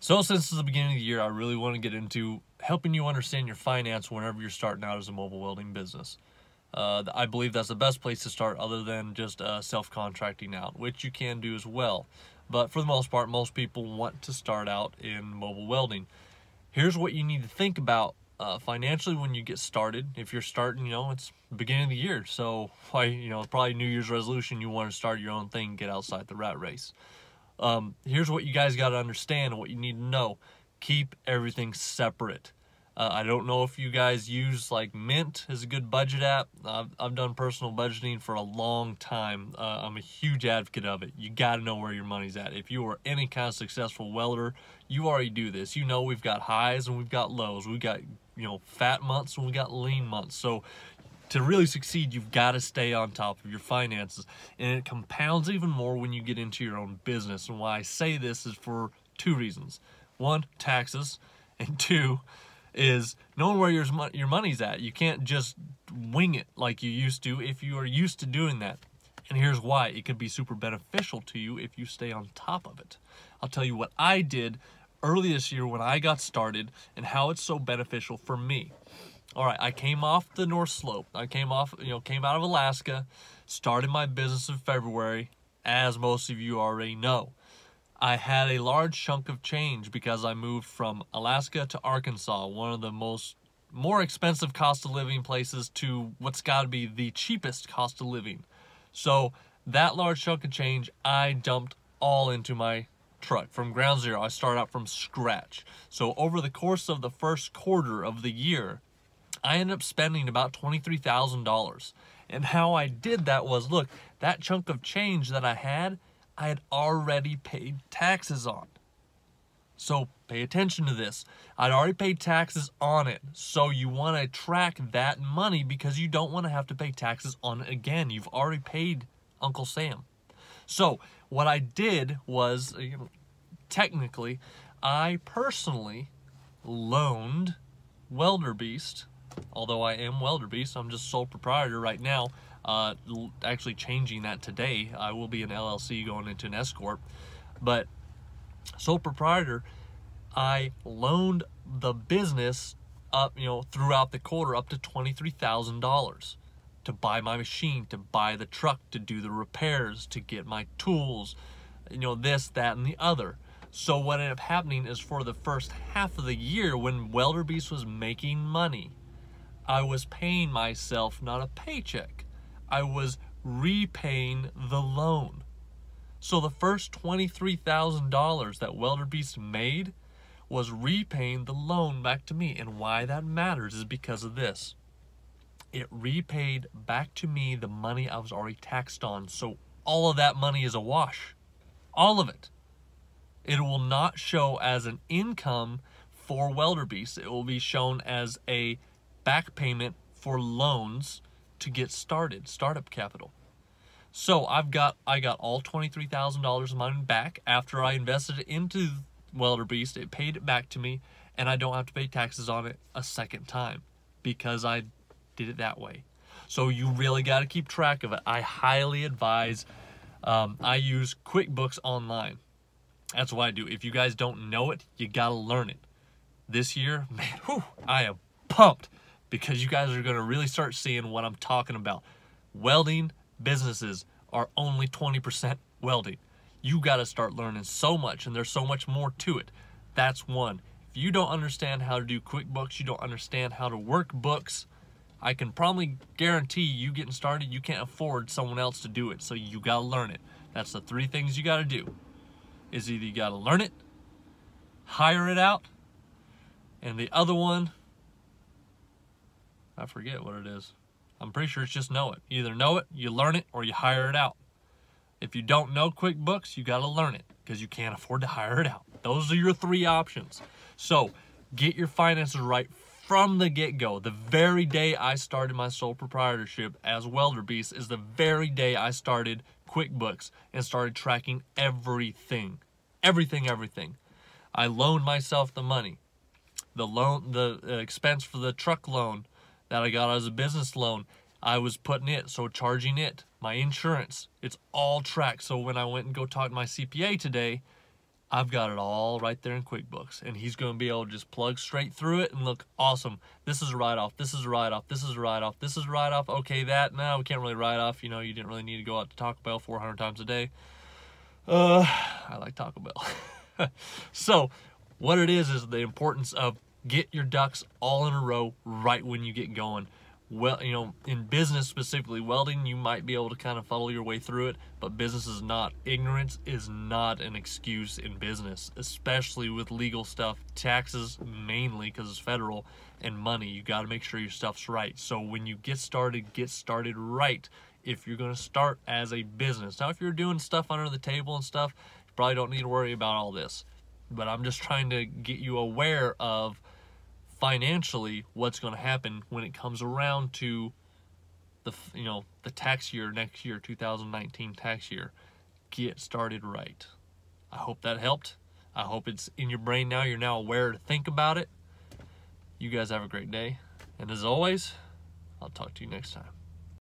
So since the beginning of the year, I really want to get into helping you understand your finance whenever you're starting out as a mobile welding business. I believe that's the best place to start other than just self-contracting out, which you can do as well. But for the most part, most people want to start out in mobile welding. Here's what you need to think about financially when you get started. If you're starting, it's the beginning of the year, so probably New Year's resolution, you want to start your own thing, get outside the rat race. Here's what you guys got to understand and what you need to know. Keep everything separate. I don't know if you guys use like Mint as a good budget app. I've done personal budgeting for a long time. I'm a huge advocate of it. You got to know where your money's at. If you are any kind of successful welder, you already do this. You know we've got highs and we've got lows. We've got fat months and we've got lean months. So to really succeed, you've got to stay on top of your finances. And it compounds even more when you get into your own business. And why I say this is for two reasons. One, taxes. And two, is knowing where your money's at. You can't just wing it like you used to if you are used to doing that. And here's why. It could be super beneficial to you if you stay on top of it. I'll tell you what I did early this year when I got started and how it's so beneficial for me. All right, I came off the North Slope. I came out of Alaska, started my business in February, as most of you already know. I had a large chunk of change because I moved from Alaska to Arkansas, one of the more expensive cost of living places, to what's got to be the cheapest cost of living. So that large chunk of change, I dumped all into my truck from ground zero. I started out from scratch. So over the course of the first quarter of the year, I ended up spending about $23,000. And how I did that was, look, that chunk of change that I had already paid taxes on. So pay attention to this. I'd already paid taxes on it. So you want to track that money because you don't want to have to pay taxes on it again. You've already paid Uncle Sam. So what I did was, technically, I personally loaned Welder Beast. Although I am Welder Beast, I'm just sole proprietor right now. Actually changing that today. I will be an LLC going into an S Corp. But sole proprietor, I loaned the business up, throughout the quarter up to $23,000 to buy my machine, to buy the truck, to do the repairs, to get my tools, this, that, and the other. So what ended up happening is for the first half of the year when Welder Beast was making money, I was paying myself not a paycheck. I was repaying the loan. So the first $23,000 that Welder Beast made was repaying the loan back to me. And why that matters is because of this. It repaid back to me the money I was already taxed on. So all of that money is a wash. All of it. It will not show as an income for Welder Beast. It will be shown as a back payment for loans to get started, startup capital. So I got all $23,000 of mine back after I invested it into Welder Beast. It paid it back to me, and I don't have to pay taxes on it a second time because I did it that way. So you really got to keep track of it. I highly advise. I use QuickBooks Online. That's what I do. If you guys don't know it, you got to learn it. This year, man, I am pumped, because you guys are going to really start seeing what I'm talking about. Welding businesses are only 20% welding. You got to start learning so much, and there's so much more to it. That's one. If you don't understand how to do QuickBooks, you don't understand how to work books, I can probably guarantee you getting started, you can't afford someone else to do it, so you got to learn it. That's the three things you got to do. Is either you got to learn it, hire it out, and the other one, I forget what it is. I'm pretty sure it's just know it. You either know it, you learn it, or you hire it out. If you don't know QuickBooks, you got to learn it because you can't afford to hire it out. Those are your three options. So get your finances right from the get-go. The very day I started my sole proprietorship as Welder Beast is the very day I started QuickBooks and started tracking everything. Everything. I loaned myself the money. The expense for the truck loan that I got as a business loan, I was putting it, so charging it, my insurance, it's all tracked. So when I went and go talk to my CPA today, I've got it all right there in QuickBooks, and he's going to be able to just plug straight through it and look awesome. This is a write-off. This is a write-off. This is a write-off. This is a write-off. Okay, that, no, we can't really write off. You know, you didn't really need to go out to Taco Bell 400 times a day. I like Taco Bell. So, what it is the importance of get your ducks all in a row right when you get going. Well, you know, in business specifically, welding, you might be able to kind of funnel your way through it, but business is not. Ignorance is not an excuse in business, especially with legal stuff, taxes mainly because it's federal, and money. You got to make sure your stuff's right. So when you get started right if you're going to start as a business. Now, if you're doing stuff under the table and stuff, you probably don't need to worry about all this. But I'm just trying to get you aware of financially what's going to happen when it comes around to the tax year next year, 2019 tax year. Get started right. I hope that helped. I hope it's in your brain now. You're now aware to think about it. You guys have a great day, and as always, I'll talk to you next time.